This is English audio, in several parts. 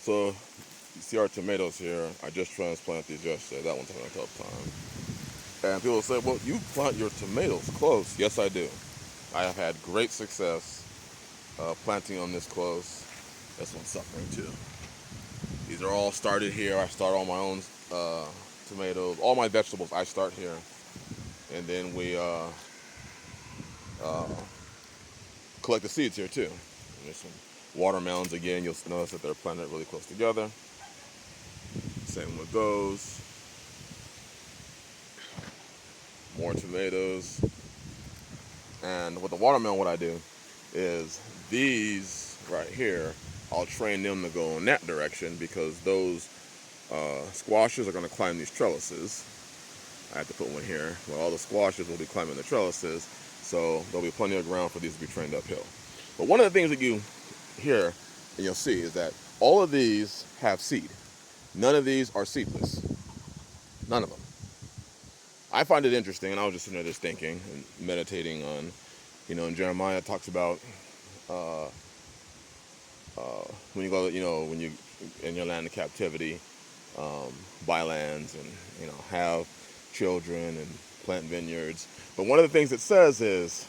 So you see our tomatoes here. I just transplanted these yesterday. That one's having a tough time. And people say, well, you plant your tomatoes close. Yes, I do. I have had great success planting them this close. This one's suffering too. These are all started here. I start all my own tomatoes. All my vegetables, I start here. And then we collect the seeds here too. And there's some watermelons again. You'll notice that they're planted really close together. Same with those. More tomatoes. And with the watermelon, what I do is these right here, I'll train them to go in that direction because those squashes are going to climb these trellises. I have to put one here. Well, all the squashes will be climbing the trellises, so there'll be plenty of ground for these to be trained uphill. But one of the things that you hear and you'll see is that all of these have seed. None of these are seedless. None of them. I find it interesting, and I was just sitting there just thinking and meditating on, in Jeremiah it talks about when you go, when you in your land of captivity, buy lands and have children and plant vineyards. But one of the things it says is,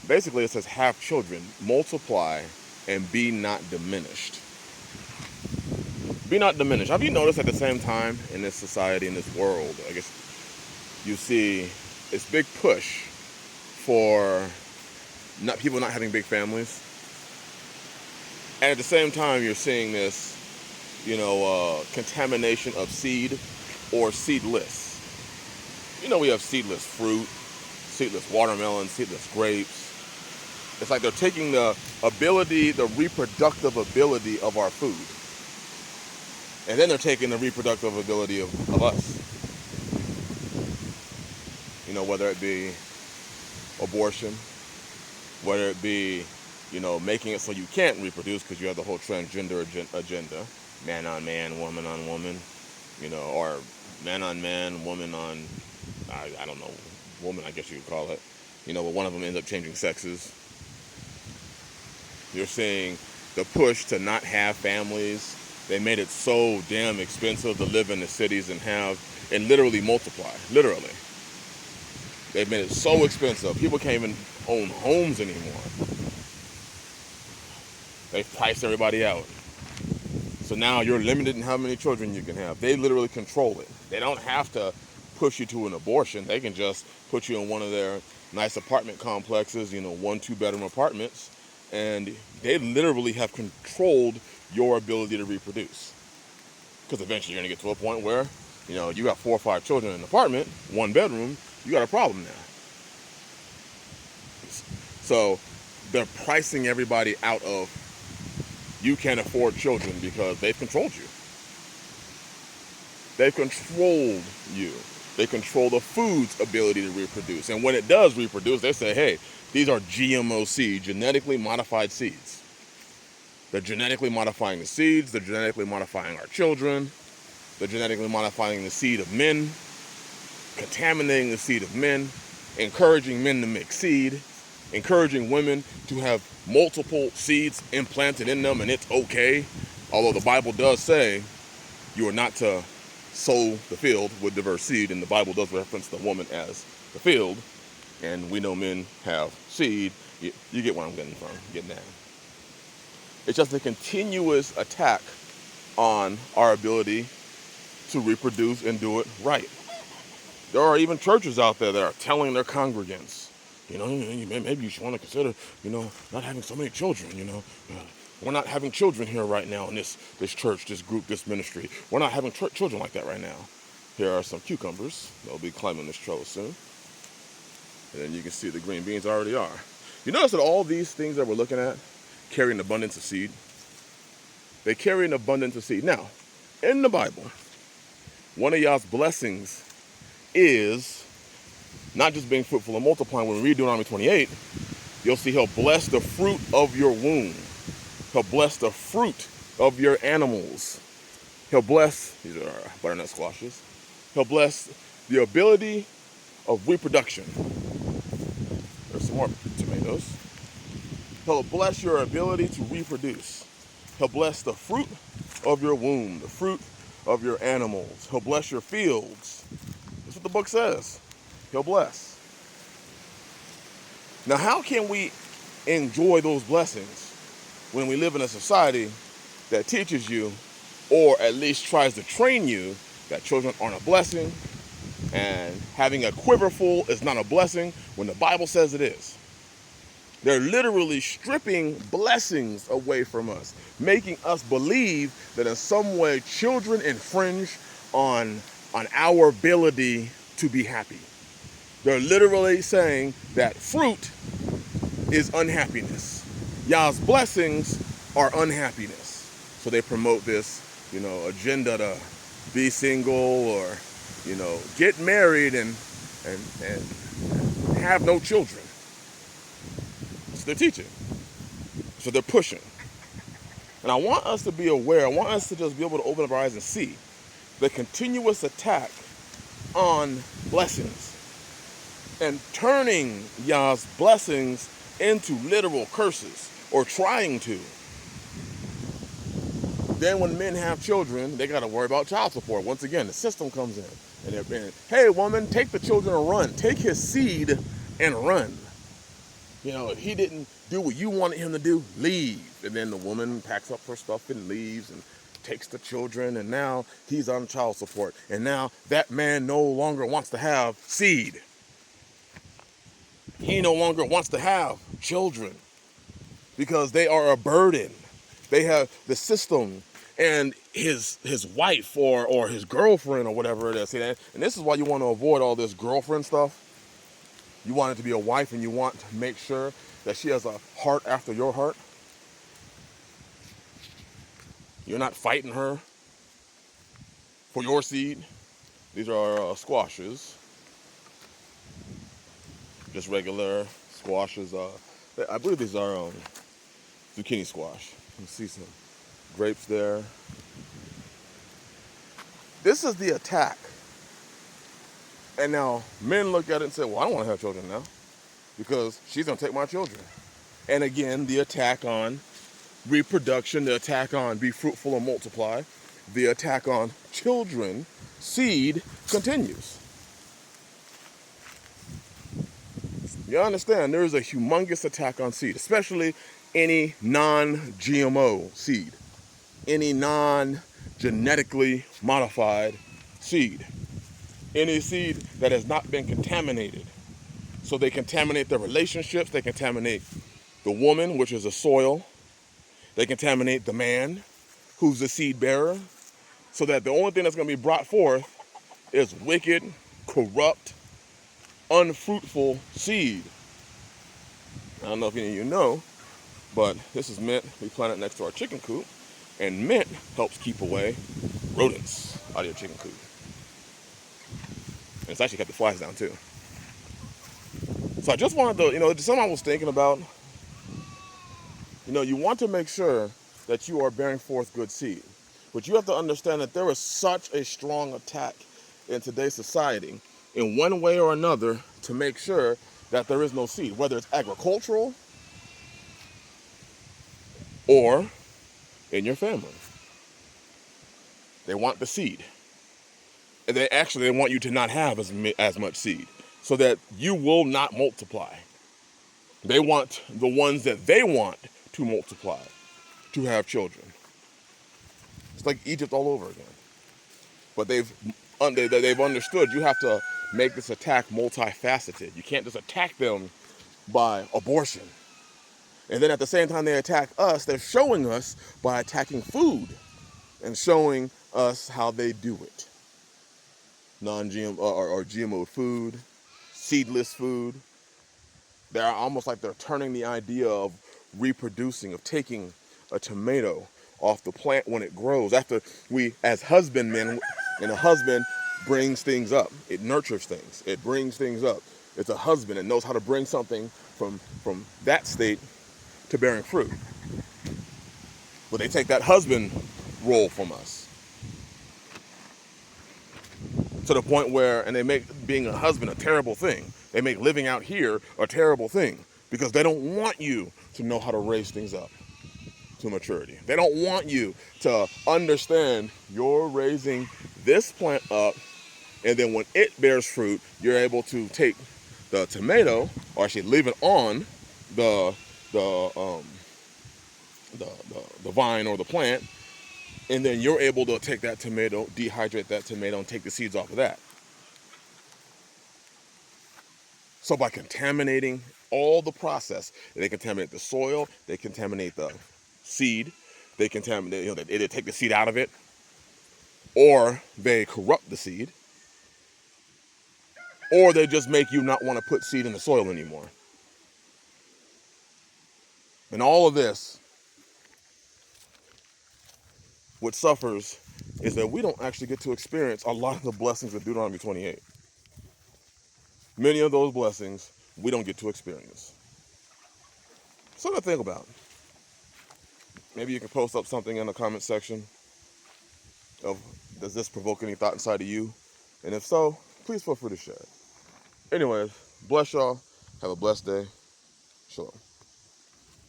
basically it says, have children, multiply, and be not diminished. Be not diminished. Have you noticed at the same time in this society, in this world, I guess you see this big push for people not having big families, and at the same time you're seeing this, contamination of seed or seedless. We have seedless fruit, seedless watermelon, seedless grapes. It's like they're taking the reproductive ability of our food. And then they're taking the reproductive ability of us. Whether it be abortion, whether it be, making it so you can't reproduce because you have the whole transgender agenda, man on man, woman on woman, or man on man, woman on, I don't know, woman I guess you could call it, but one of them ends up changing sexes. You're seeing the push to not have families. They made it so damn expensive to live in the cities and literally multiply. Literally. They've made it so expensive. People can't even own homes anymore. They've priced everybody out. So now you're limited in how many children you can have. They literally control it. They don't have to push you to an abortion. They can just put you in one of their nice apartment complexes, 1, 2 bedroom apartments. And they literally have controlled your ability to reproduce. Because eventually you're going to get to a point where, you got 4 or 5 children in an apartment, 1 bedroom, you got a problem now. So they're pricing everybody out of, you can't afford children because they've controlled you. They've controlled you. They control the food's ability to reproduce. And when it does reproduce, they say, hey, these are GMO seeds, genetically modified seeds. They're genetically modifying the seeds. They're genetically modifying our children. They're genetically modifying the seed of men, contaminating the seed of men, encouraging men to mix seed, encouraging women to have multiple seeds implanted in them, and it's okay. Although the Bible does say you are not to sow the field with diverse seed, and the Bible does reference the woman as the field, and we know men have seed. You get where I'm getting at. It's just a continuous attack on our ability to reproduce and do it right. There are even churches out there that are telling their congregants, maybe you should want to consider, not having so many children, we're not having children here right now in this church, this group, this ministry. We're not having children like that right now. Here are some cucumbers. They'll be climbing this trellis soon. And then you can see the green beans already are. You notice that all these things that we're looking at carry an abundance of seed. They carry an abundance of seed. Now, in the Bible, one of Yah's blessings is not just being fruitful and multiplying. When we read Deuteronomy 28, you'll see he'll bless the fruit of your womb. He'll bless the fruit of your animals. He'll bless, these are butternut squashes. He'll bless the ability of reproduction. There's some more tomatoes. He'll bless your ability to reproduce. He'll bless the fruit of your womb, the fruit of your animals. He'll bless your fields. That's what the book says. He'll bless. Now, how can we enjoy those blessings when we live in a society that teaches you, or at least tries to train you, that children aren't a blessing, and having a quiver full is not a blessing when the Bible says it is? They're literally stripping blessings away from us, making us believe that in some way children infringe on our ability to be happy. They're literally saying that fruit is unhappiness. Yah's blessings are unhappiness. So they promote this, agenda to be single or, get married and have no children. So they're teaching. So they're pushing. And I want us to be aware, I want us to just be able to open up our eyes and see the continuous attack on blessings and turning Yah's blessings into literal curses, or trying to. Then when men have children, they got to worry about child support. Once again, the system comes in and they're saying, hey woman, take the children and run. Take his seed and run. If he didn't do what you wanted him to do, leave. And then the woman packs up her stuff and leaves and takes the children, and now he's on child support. And now that man no longer wants to have seed. He no longer wants to have children because they are a burden. They have the system and his wife or his girlfriend or whatever it is. See that? And this is why you want to avoid all this girlfriend stuff. You want it to be a wife, and you want to make sure that she has a heart after your heart. You're not fighting her for your seed. These are squashes. Just regular squashes. I believe these are zucchini squash. You can see some grapes there. This is the attack. And now men look at it and say, well, I don't want to have children now because she's going to take my children. And again, the attack on reproduction, the attack on be fruitful and multiply, the attack on children, seed, continues. You understand, there is a humongous attack on seed, especially any non-GMO seed, any non-genetically modified seed, any seed that has not been contaminated. So they contaminate the relationships, they contaminate the woman, which is the soil, they contaminate the man, who's the seed bearer, so that the only thing that's going to be brought forth is wicked, corrupt, unfruitful seed. I don't know if any of you know, but this is mint. We plant it next to our chicken coop, and mint helps keep away rodents out of your chicken coop. And it's actually kept the flies down too. So I just wanted to, something I was thinking about, you want to make sure that you are bearing forth good seed. But you have to understand that there is such a strong attack in today's society in one way or another to make sure that there is no seed, whether it's agricultural or in your family. They want the seed. And they want you to not have as much seed so that you will not multiply. They want the ones that they want to multiply, to have children. It's like Egypt all over again. But they've understood you have to make this attack multifaceted. You can't just attack them by abortion. And then at the same time they attack us, they're showing us by attacking food and showing us how they do it. Non-GMO or GMO food, seedless food. They're almost like they're turning the idea of reproducing, of taking a tomato off the plant when it grows. After we, as husbandmen, and a husband brings things up. It nurtures things. It brings things up. It's a husband that knows how to bring something from that state to bearing fruit. But they take that husband role from us. To the point where, and they make being a husband a terrible thing. They make living out here a terrible thing because they don't want you to know how to raise things up. to maturity. They don't want you to understand you're raising this plant up, and then when it bears fruit, you're able to take the tomato, or actually leave it on the the um, the vine or the plant, and then you're able to take that tomato, dehydrate that tomato, and take the seeds off of that. So by contaminating all the process, they contaminate the soil, they contaminate the seed, they contaminate, they either take the seed out of it, or they corrupt the seed, or they just make you not want to put seed in the soil anymore. And all of this, what suffers is that we don't actually get to experience a lot of the blessings of Deuteronomy 28. Many of those blessings we don't get to experience. Something to think about. Maybe you can post up something in the comment section of, does this provoke any thought inside of you? And if so, please feel free to share it. Anyways, bless y'all. Have a blessed day. Shalom.